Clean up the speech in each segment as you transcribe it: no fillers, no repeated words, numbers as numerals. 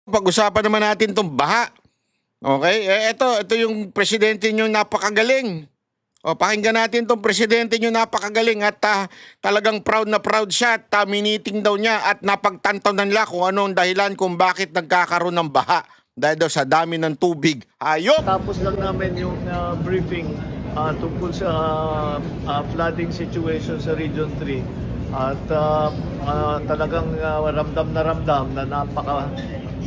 Pag-usapan naman natin tong baha. Okay? Ito yung presidente nyo napakagaling. Pakinggan natin tong presidente nyo napakagaling at talagang proud na proud siya at miniting daw niya at napagtantaw na nila kung ano ang dahilan kung bakit nagkakaroon ng baha dahil daw sa dami ng tubig. Ayop! Tapos lang namin yung briefing tungkol sa flooding situation sa Region 3 at talagang ramdam na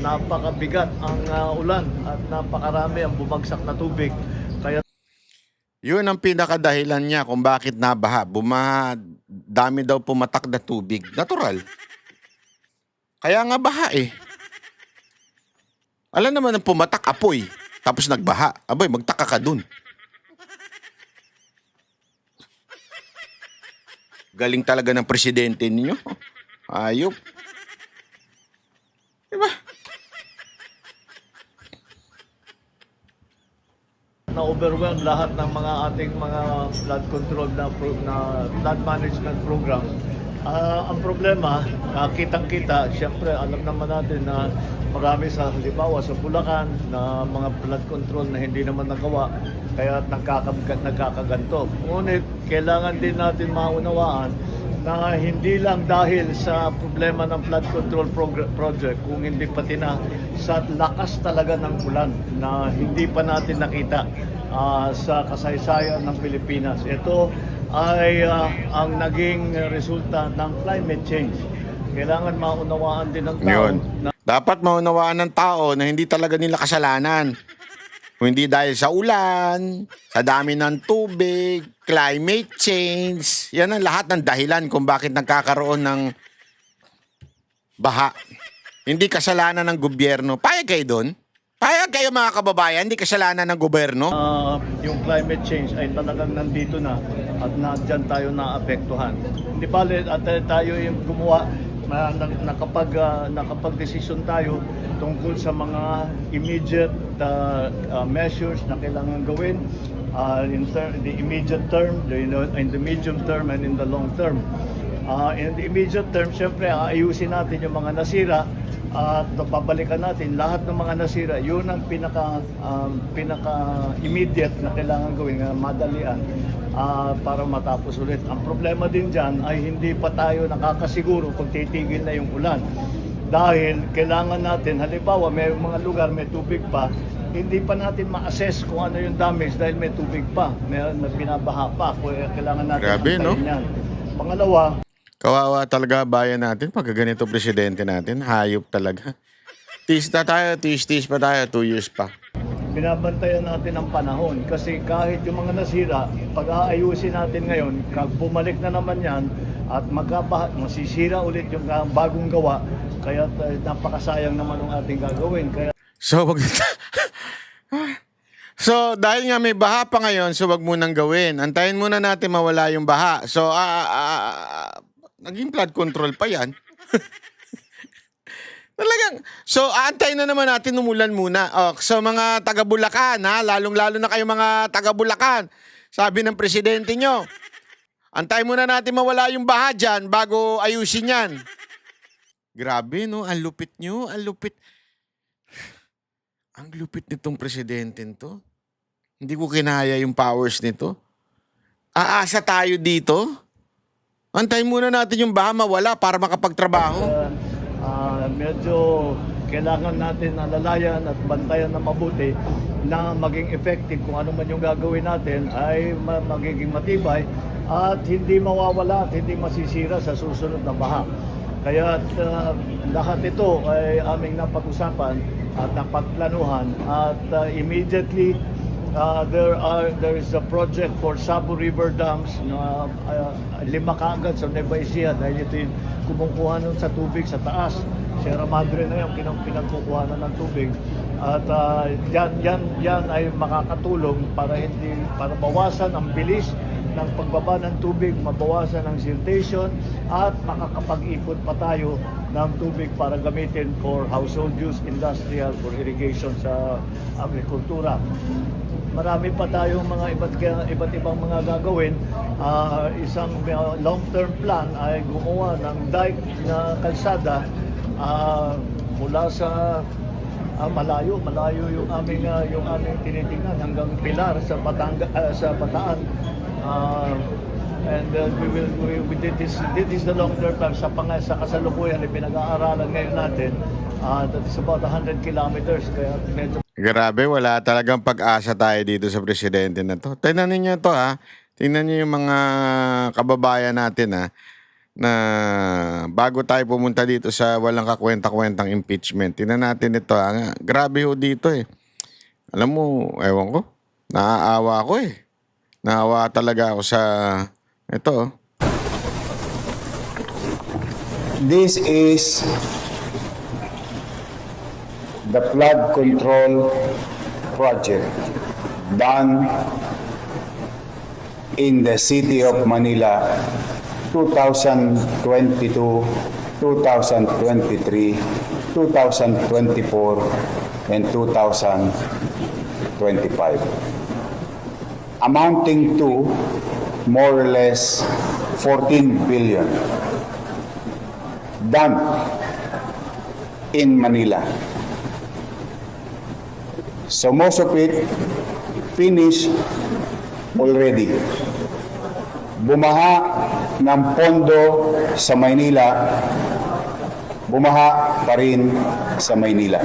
napakabigat ang ulan at napakarami ang bumagsak na tubig. Kaya yun ang pinakadahilan niya kung bakit nabaha. Bumaha, dami daw pumatak na tubig. Natural. Kaya nga baha eh. Alam naman ang pumatak, apoy. Tapos nagbaha. Aboy, magtaka ka dun. Galing talaga ng presidente ninyo. Ayop. Diba? na-overwhelm lahat ng mga ating mga flood control na flood management program. Ang problema, kitang-kita, siyempre alam naman natin na marami sa halimbawa sa Bulacan na mga flood control na hindi naman nagawa kaya nagkakaganto. Ngunit kailangan din natin maunawaan na hindi lang dahil sa problema ng flood control project, kung hindi pati na sa lakas talaga ng ulan na hindi pa natin nakita sa kasaysayan ng Pilipinas. Ito ay ang naging resulta ng climate change. Kailangan maunawaan din ng tao. Dapat maunawaan ng tao na hindi talaga nila kasalanan. Kung hindi dahil sa ulan, sa dami ng tubig, climate change, yan ang lahat ng dahilan kung bakit nagkakaroon ng baha. Hindi kasalanan ng gobyerno. Payag kayo doon? Payag kayo mga kababayan, hindi kasalanan ng gobyerno? Yung climate change ay talagang nandito na at dyan tayo naapektuhan. Hindi pala at tayo yung gumawa nakapag-desisyon tayo tungkol sa mga immediate measures na kailangan gawin in the immediate term, in the medium term and in the long term. In the immediate term, syempre aayusin natin yung mga nasira at babalikan natin lahat ng mga nasira. Yun ang pinaka-immediate na kailangan gawin, na madalian para matapos ulit. Ang problema din dyan ay hindi pa tayo nakakasiguro kung titigil na yung ulan. Dahil kailangan natin, halimbawa may mga lugar may tubig pa, hindi pa natin ma-assess kung ano yung damage dahil may tubig pa, may binabaha pa. Kailangan natin yan. Pangalawa, kawawa talaga bayan natin pag ganito presidente natin. Hayop talaga. Tis na tayo, tis pa tayo, 2 years pa. Binabantayan natin ang panahon kasi kahit yung mga nasira, pag-aayusin natin ngayon, bumalik na naman yan at masisira ulit yung bagong gawa. Kaya napakasayang naman ang ating gagawin. So, dahil nga may baha pa ngayon, so wag munang gawin. Antayin muna natin mawala yung baha. So, naging flood control pa yan. Talagang, so aantayin na naman natin umulan muna. So mga taga-Bulacan, lalong-lalo na kayo mga taga-Bulacan, sabi ng presidente nyo, antayin muna natin mawala yung baha dyan bago ayusin yan. Grabe, no? Ang lupit nyo, ang lupit. Ang lupit nitong presidente nito. Hindi ko kinaya yung powers nito. Aasa tayo dito? Antayin muna natin yung baha mawala para makapagtrabaho. Medyo kailangan natin alalayan at bantayan na mabuti na maging effective kung ano man yung gagawin natin ay magiging matibay at hindi mawawala at hindi masisira sa susunod na baha. Kaya lahat ito ay aming napag-usapan at napagplanuhan at immediately there is a project for Sabo River Dams na 5 kaagad sa Nueva Ecija dahil ito yung kumukuha nun sa tubig sa taas. Sierra Madre na yung pinagkukuha ng tubig. At yan ay makakatulong para bawasan ang bilis ng pagbaba ng tubig, mabawasan ang siltation at makakapag-ipon pa tayo ng tubig para gamitin for household use, industrial, for irrigation sa agrikultura. Marami pa tayong mga iba't ibang mga gagawin. Isang long-term plan ay gumawa ng dike na kalsada mula sa malayo yung aming tinitingnan hanggang Pilar sa Bataan. This is the long-term plan sa kasalukuyan pinag-aaralan ngayon natin. That is about 100 kilometers, kaya medyo Grabe, wala talagang pag-asa tayo dito sa presidente na to. Tingnan ninyo to ha. Tingnan niyo yung mga kababayan natin ha, na bago tayo pumunta dito sa walang kakwenta-kwentang impeachment. Tingnan natin ito ha. Grabe ho dito eh. Alam mo, ewan ko, naaawa ako eh. Naawa talaga ako sa ito. This is the flood control project done in the city of Manila 2022, 2023, 2024, and 2025, amounting to more or less 14 billion done in Manila. So most of it finished already. Bumaha ng pondo sa Maynila, bumaha pa rin sa Maynila.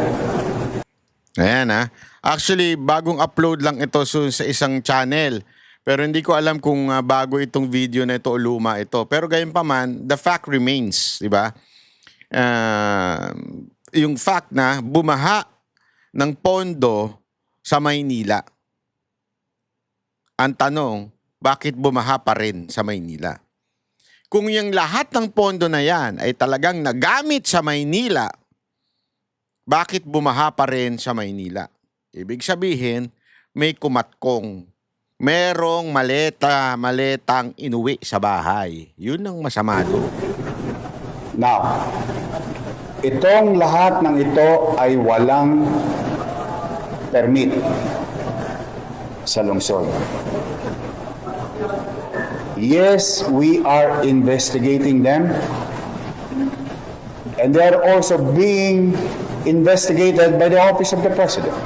Ayan ha. Actually, bagong upload lang ito sa isang channel. Pero hindi ko alam kung bago itong video na ito o luma ito. Pero gayon pa man, the fact remains, di ba? Yung fact na bumaha ng pondo sa Maynila. Ang tanong, bakit bumaha pa rin sa Maynila? Kung yung lahat ng pondo na yan ay talagang nagamit sa Maynila, bakit bumaha pa rin sa Maynila? Ibig sabihin, may kumatkong. Merong maletang inuwi sa bahay. Yun ang masama doon. Now, itong lahat ng ito ay walang permit sa lungsod. Yes, we are investigating them, and they are also being investigated by the Office of the President.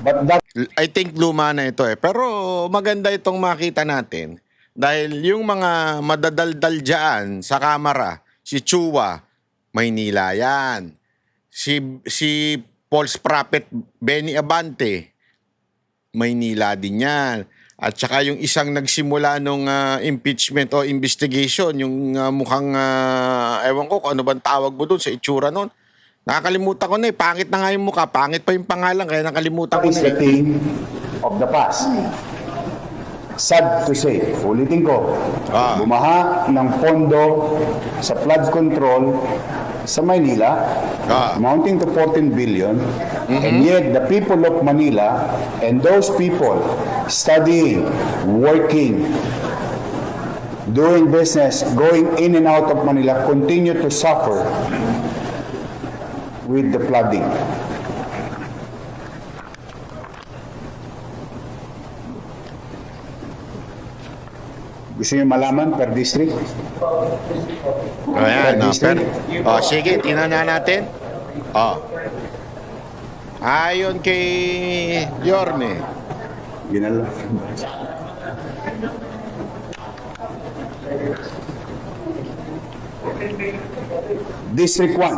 But that I think luma na ito eh. Pero maganda itong makita natin dahil yung mga madadaldal dyan sa kamera, si Chua, Maynila yan. Si False Prophet Benny Abante, Maynila din yan. At saka yung isang nagsimula nung impeachment o investigation, yung mukhang, ewan ko kung ano bang tawag mo doon sa itsura noon. Nakakalimutan ko na eh. Pangit na nga yung mukha. Pangit pa yung pangalan. Kaya nakalimutan ko is na the eh. thing of the past. Sad to say, ulitin ko, bumaha ng pondo sa flood control sa Maynila, amounting to 14 billion, and yet the people of Manila and those people studying, working, doing business, going in and out of Manila continue to suffer with the flooding. Gusto niyo malaman per district? Ayan, no, district? sige, tingnan na natin. Ayon kay Yorme. Ginala. District 1,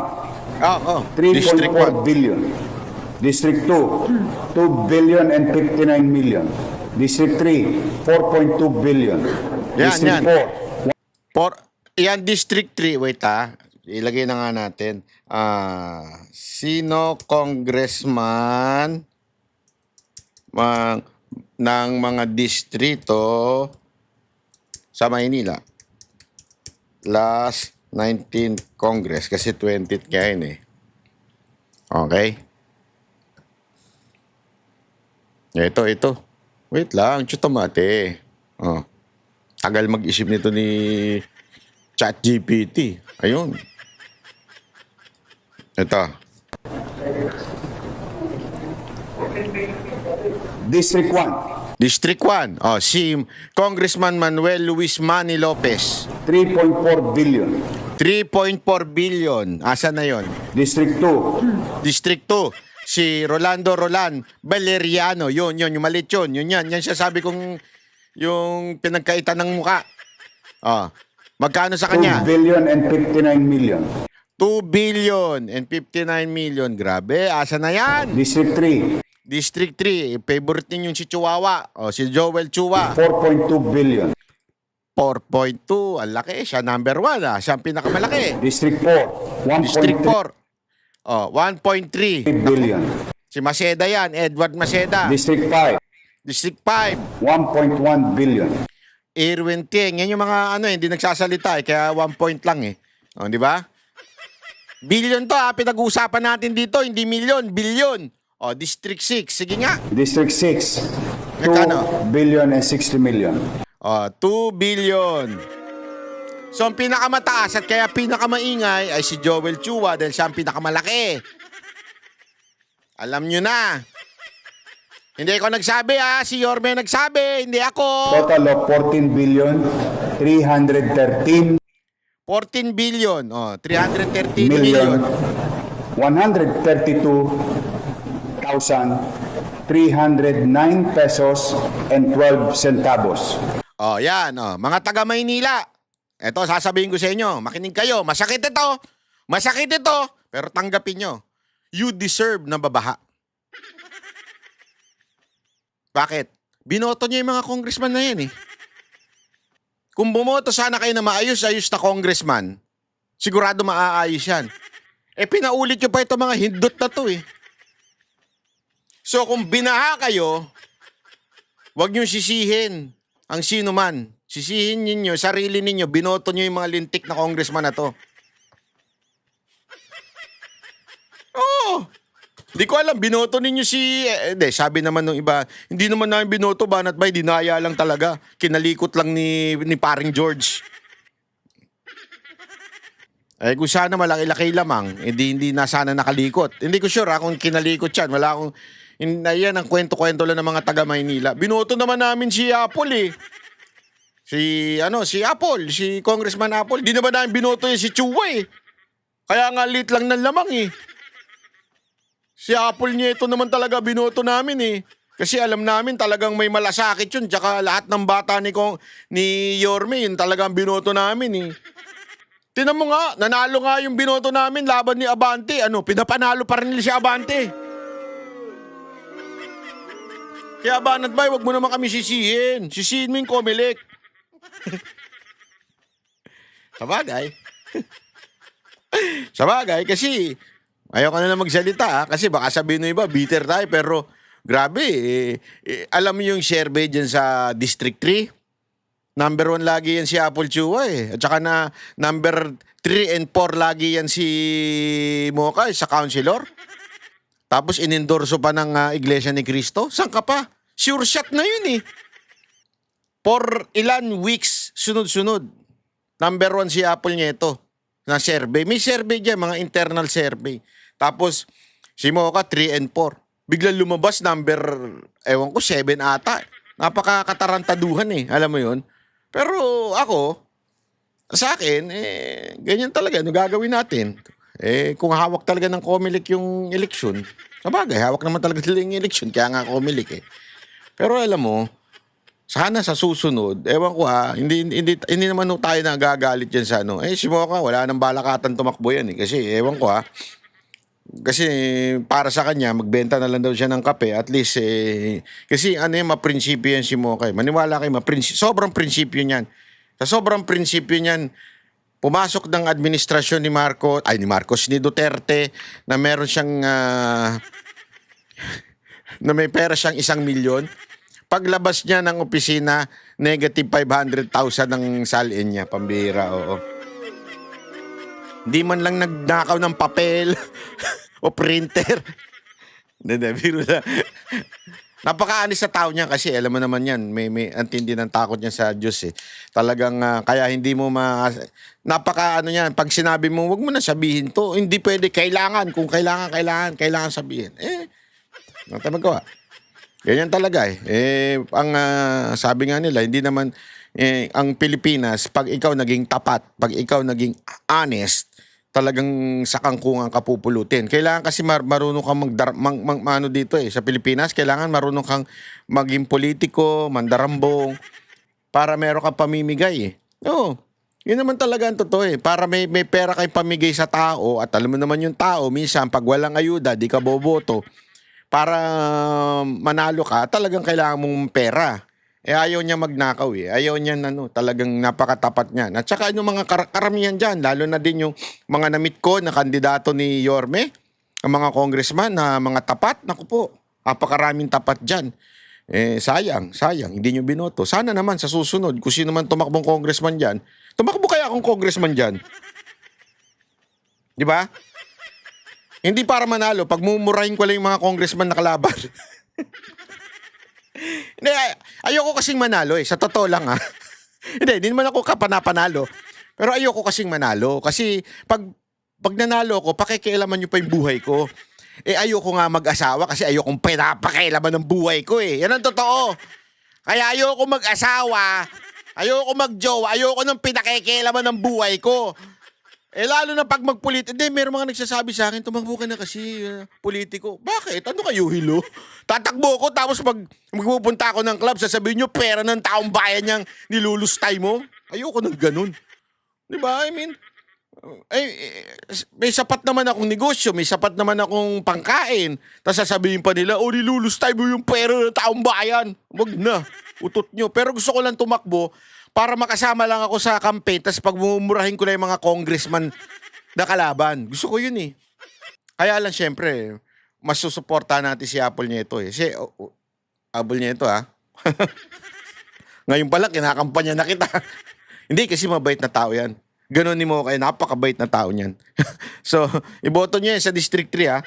District 3.4 1. billion. District 2, 2 billion and 59 million. District 3, 4.2 billion. Yan, District yan. 4, Yan, District 3. Wait ilagay na nga natin. Sino congressman ng mga distrito sa Maynila? Last 19th Congress. Kasi 20th kaya yun eh. Okay? Ito. Wait lang, chutomate. Tagal mag-isip nito ni ChatGPT. Ayun. Ito. District 1, District 1. Si Congressman Manuel Luis Manny Lopez. 3.4 billion. 3.4 billion. Asa na yon? District 2, District 2. Si Rolando Roland Valeriano. Yun, yung malit yun. Yan siya sabi kong yung pinagkaitan ng muka. Oh. Magkano sa 2 kanya? billion and 59 million. 2 billion and 59 million. Grabe, asa na yan? District 3, District 3, favorite ninyong si Chihuahua. O, si Joel Chua. 4.2 billion. 4.2. Ang laki. Siya number 1. Siya ang pinakamalaki. District 4, 1.3 District 4. O, 1.3. billion. Si Maceda yan. Edward Maceda. District 5, District 5. 1.1 billion. Irwin Ting. Yan yung mga hindi nagsasalita kaya 1 point lang O, di ba? Billion to pinag-uusapan natin dito. Hindi milyon, billion. O, District 6. Sige nga. District 6, Magkano? 2 billion and 60 million. O, 2 billion. So, ang pinakamataas at kaya pinakamaingay ay si Joel Chua dahil siya ang pinakamalaki. Alam nyo na. Hindi ako nagsabi si Yorme nagsabi, hindi ako. Total of 14 billion, 313 14 billion. 313 million, million. 132,309 pesos and 12 centavos. Yan. Mga taga Maynila. Ito, sasabihin ko sa inyo. Makinig kayo. Masakit ito. Masakit ito. Pero tanggapin nyo. You deserve na babaha. Bakit? Binoto niyo yung mga congressman na yan Kung bumoto sana kayo na maayos-ayos na congressman, sigurado maaayos yan. Pinaulit nyo pa ito mga hindot na to So kung binaha kayo, huwag nyo sisihin ang sino man. Sisihin ninyo, sarili ninyo, binoto nyo yung mga lintik na congressman na to. Hindi ko alam, binoto ninyo sabi naman nung iba, hindi naman namin binoto, banat bay, dinaya lang talaga. Kinalikot lang ni paring George. Kung sana malaki-laki lamang, hindi na sana nakalikot. Hindi ko sure kung kinalikot yan. Wala akong, yan ang kwento-kwento lang ng mga taga Maynila. Binoto naman namin si Apple Si Apple, si Congressman Apple. Di naman namin binoto si Chua Kaya nga lit lang ng lamang Si Apple niya ito naman talaga binoto namin Kasi alam namin talagang may malasakit yun. Tsaka lahat ng bata ni Yorme, yun talagang binoto namin Tinan mo nga, nanalo nga yung binoto namin laban ni Abante. Pinapanalo pa rin nila si Abante. Kaya banat bay, wag mo naman kami sisihin. Sisihin mo yung Comelec. Sabagay, kasi ayaw ka na lang magsalita kasi baka sabihin ng iba, bitter tayo, pero grabe alam mo yung survey dyan sa District 3? Number 1 lagi yan si Apple Chua At saka na number 3 and 4 lagi yan si Mocha sa councilor. Tapos inendorso pa ng Iglesia ni Cristo. Saan ka pa? Sure shot na yun For ilan weeks sunod-sunod. Number 1 si Apple niya ito na survey. May survey dyan, mga internal survey. Tapos, si Mocha, 3 and 4. Biglang lumabas, number, 7 ata. Napakakatarantaduhan alam mo yun? Pero ako, sa akin, ganyan talaga. Ano gagawin natin? Kung hawak talaga ng Comelec yung eleksyon, sabagay, hawak naman talaga nila yung eleksyon, kaya nga Comelec Pero alam mo, sana sa susunod, ewan ko hindi naman tayo nagagalit dyan sa si Mocha, wala nang balakatan tumakbo yan kasi ewan ko kasi para sa kanya, magbenta na lang daw siya ng kape, at least kasi maprinsipyo yan si Mocha maniwala kayo, sobrang prinsipyo niyan. Sa sobrang prinsipyo niyan, pumasok ng administrasyon ni Duterte na meron siyang na may pera siyang 1 milyon. Paglabas niya ng opisina, negative 500,000 ang salin niya. Pambira, Hindi man lang nagnakaw ng papel o printer. Hindi, biro na. Napakaanis sa tao niya kasi alam mo naman yan, may antindi ng takot niya sa Diyos Talagang kaya hindi mo niyan, pag sinabi mo, wag mo na sabihin to. Hindi pwede, kailangan. Kung kailangan sabihin. Nata magawa. Ganyan talaga ang sabi nga nila, hindi naman ang Pilipinas, pag ikaw naging tapat, pag ikaw naging honest, talagang sa kangkungan ka pupulutin. Kailangan kasi marunong kang ano dito sa Pilipinas, kailangan marunong kang maging politiko, mandarambong, para meron kang pamimigay Oo. Yun naman talaga ang totoo Para may pera kay pamigay sa tao at alam mo naman yung tao, minsan pag walang ayuda, di ka boboto. Para manalo ka, talagang kailangan mong pera. Ayaw niya magnakaw Ayaw niya talagang napakatapat niya. At saka yung mga karamihan dyan, lalo na din yung mga namit ko na kandidato ni Yorme, ang mga congressman na mga tapat, naku po, napakaraming tapat dyan. Sayang, hindi nyo binoto. Sana naman sa susunod, kung sino man tumakbong congressman dyan, tumakbo kaya akong congressman dyan. Di ba? Hindi para manalo, pag mumurahin ko lang yung mga congressman na kalaban. Hindi, ayoko kasing manalo sa totoo lang Hindi naman ako kapanapanalo. Pero ayoko kasing manalo. Kasi pag nanalo ko, pakikialaman nyo pa yung buhay ko. Ayoko nga mag-asawa kasi ayokong pinapakailaman ng buhay ko Yan ang totoo. Kaya ayoko mag-asawa, ayoko mag-jowa, ayoko nang pinakikialaman ng buhay ko. Lalo na pag magpolitiko. Hindi, meron mga nagsasabi sa akin, tumakbo ka na kasi politiko. Bakit? Ano kayo, hilo? Tatakbo ko tapos magpupunta ako ng club, sasabihin nyo, pera ng taong bayan niyang nilulustay mo. Ayoko ng ganun. Di ba? I mean, may sapat naman akong negosyo, may sapat naman akong pangkain. Tapos sasabihin pa nila, nilulustay mo yung pera ng taong bayan. Wag na, utot nyo. Pero gusto ko lang tumakbo para makasama lang ako sa campaign, tapos pag mumurahin ko lang yung mga congressman na kalaban. Gusto ko yun Kaya lang syempre, mas susuportahan natin si Apple Nieto Si Apple Nieto Ngayon pala, kinakampanya na kita. Hindi, kasi mabait na tao yan. Ganunin mo kayo, napakabait na tao niyan. So, iboto niyo yan sa District 3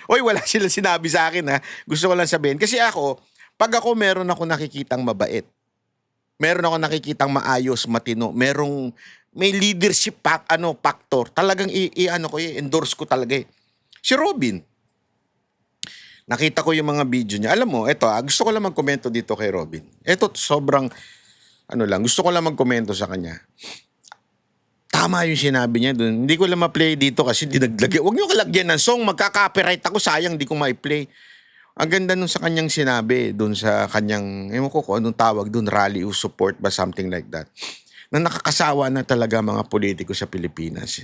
Oy, wala sila sinabi sa akin Gusto ko lang sabihin. Kasi pag ako meron ako nakikitang mabait, meron ako nakikitang maayos, matino, may leadership factor. Talagang endorse ko talaga Si Robin. Nakita ko yung mga video niya. Alam mo, gusto ko lang magkomento dito kay Robin. Sobrang, gusto ko lang magkomento sa kanya. Tama yung sinabi niya dun. Hindi ko lang ma-play dito kasi dinaglagyan. Huwag niyo kalagyan ng song, magka-copyright ako, sayang, di ko ma-play. Ang ganda nung sa kanyang sinabi, dun sa kanyang, ewan ko kung anong tawag dun, rally of support ba, something like that. Na nakakasawa na talaga mga politiko sa Pilipinas.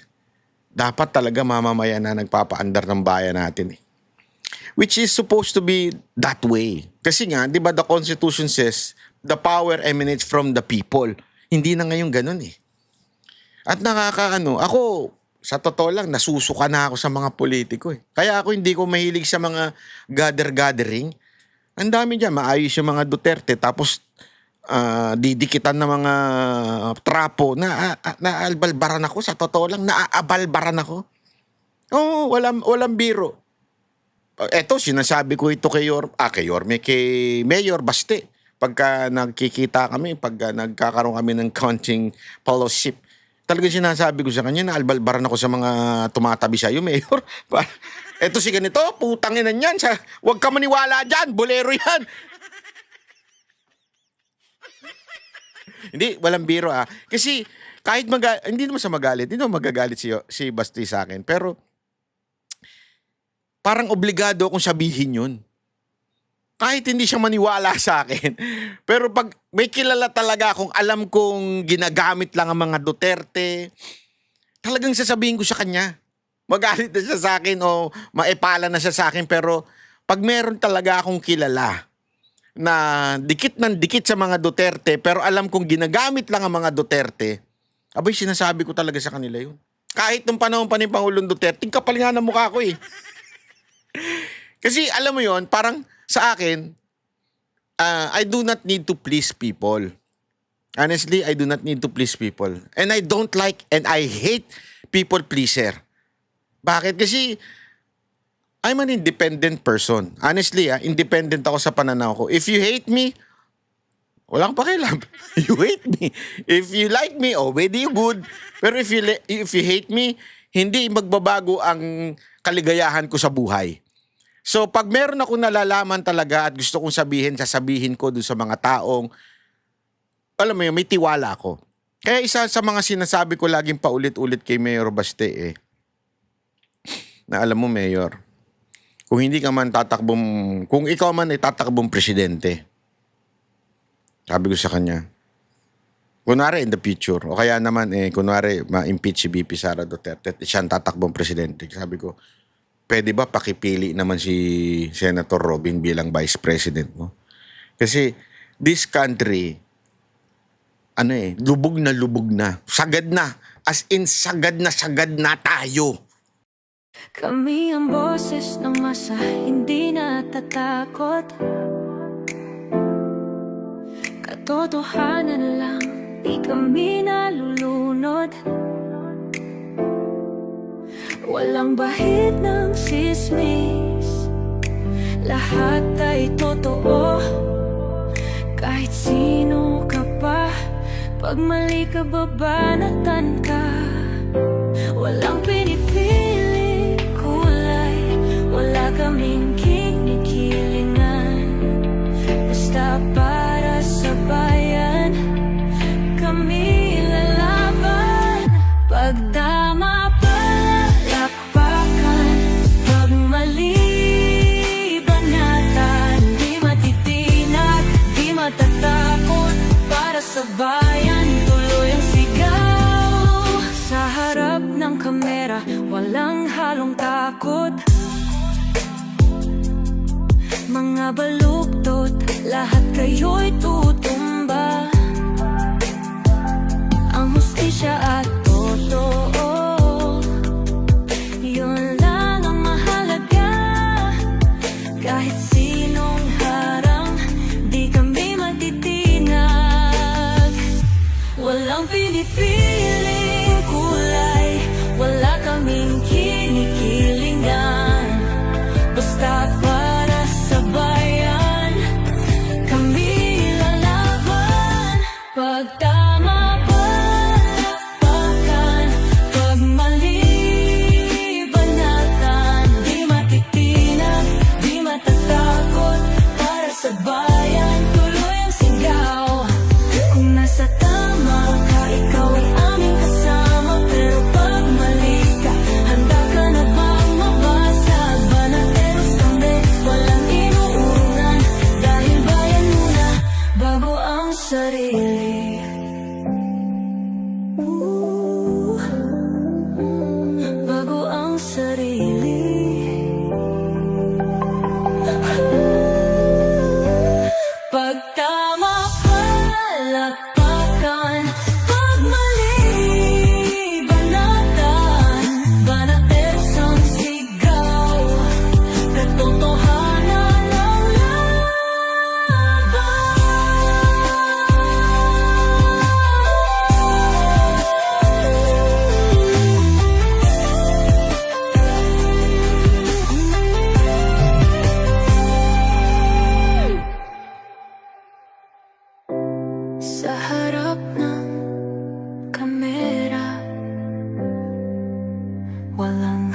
Dapat talaga mamamayan na nagpapaandar ng bayan natin Which is supposed to be that way. Kasi nga, di ba the Constitution says, the power emanates from the people. Hindi na ngayon ganun At ako, sa totoo lang, nasusuka na ako sa mga politiko Kaya ako hindi ko mahilig sa mga gather-gathering. Ang dami dyan, maayos yung mga Duterte, tapos didikitan ng mga trapo. Naalbalbaran ako, sa totoo lang, naaabalbaran ako. Oo, walang biro. Sinasabi ko ito kay Yorme, kay Mayor Baste. Pagka nagkikita kami, pagka nagkakaroon kami ng counting fellowship, talagang sinasabi ko sa kanya na albalbaran ako sa mga tumatabi sa'yo, Mayor. Si ganito, putangin na yan. Huwag ka maniwala dyan, bolero yan. Hindi, walang biro Kasi kahit hindi naman sa magalit, hindi naman magagalit si Basti sa akin. Pero parang obligado akong sabihin yun. Kahit hindi siya maniwala sa akin. Pero pag may kilala talaga akong alam kong ginagamit lang ang mga Duterte, talagang sasabihin ko sa kanya. Magalit na siya sa akin o maepala na siya sa akin. Pero pag meron talaga akong kilala na dikit ng dikit sa mga Duterte, pero alam kong ginagamit lang ang mga Duterte, sinasabi ko talaga sa kanila yun. Kahit nung panahon pa ni Pangulong Duterte, kapal nga ng mukha ko Kasi alam mo yon, parang sa akin, I do not need to please people. Honestly, I do not need to please people. And I don't like and I hate people pleaser. Bakit? Kasi I'm an independent person. Honestly, independent ako sa pananaw ko. If you hate me, walang pakialam. You hate me. If you like me, very good. Pero if you hate me, hindi magbabago ang kaligayahan ko sa buhay. So, pag meron ako nalalaman talaga at gusto kong sasabihin ko dun sa mga taong alam mo yun, may tiwala ako. Kaya isa sa mga sinasabi ko laging paulit-ulit kay Mayor Baste na alam mo, Mayor, kung hindi ka man tatakbong, kung ikaw man ay tatakbong presidente, sabi ko sa kanya, kunwari in the future, o kaya naman kunwari ma-impeach si BP Sara Duterte at siya ang tatakbong presidente, sabi ko, pwede ba pakipili naman si Senator Robin bilang vice president mo? Kasi this country, lubog na. Sagad na. As in, sagad na tayo. Kami ang boses ng masa, hindi natatakot. Katotohanan lang, di kami nalulunod. Walang bahid ng sismis, lahat ay totoo. Kahit sino ka pa, pag mali ka babanatan ka. Walang pinipili kulay, wala kaming kinikilingan. Basta para sa bayan, kami lalaban. Pag tama palakpakan, pag mali banatan, di matitinag, di matatakot. Para sa bayan, tuloy ang sigaw. Sa harap ng kamera, walang halong takot. Mga baluktot, lahat kayo'y tutumba. Ang hustisya at totoo, yun lang ang mahalaga. Kahit sinong harang, di kami matitinag. Walang pinipiling kulay, wala kaming kinikilingan. Basta para sa bayan, kami lalaban. Pag tama palakpakan, pag mali banatan, di matitinag, di matatakot. Para sa bayan, tuloy ang sigaw. Kung nasa tama ka, ikaw ay aming kasama. Pero pag mali ka, handa ka na bang mabasag? Banateros kami, walang inuunan. Dahil bayan muna, bago ang sarili. Bago ang sarili. Pag tama palakpakan, pag mali banatan, banateros ang sigaw. Katotohanan ang sa harap ng kamera, walang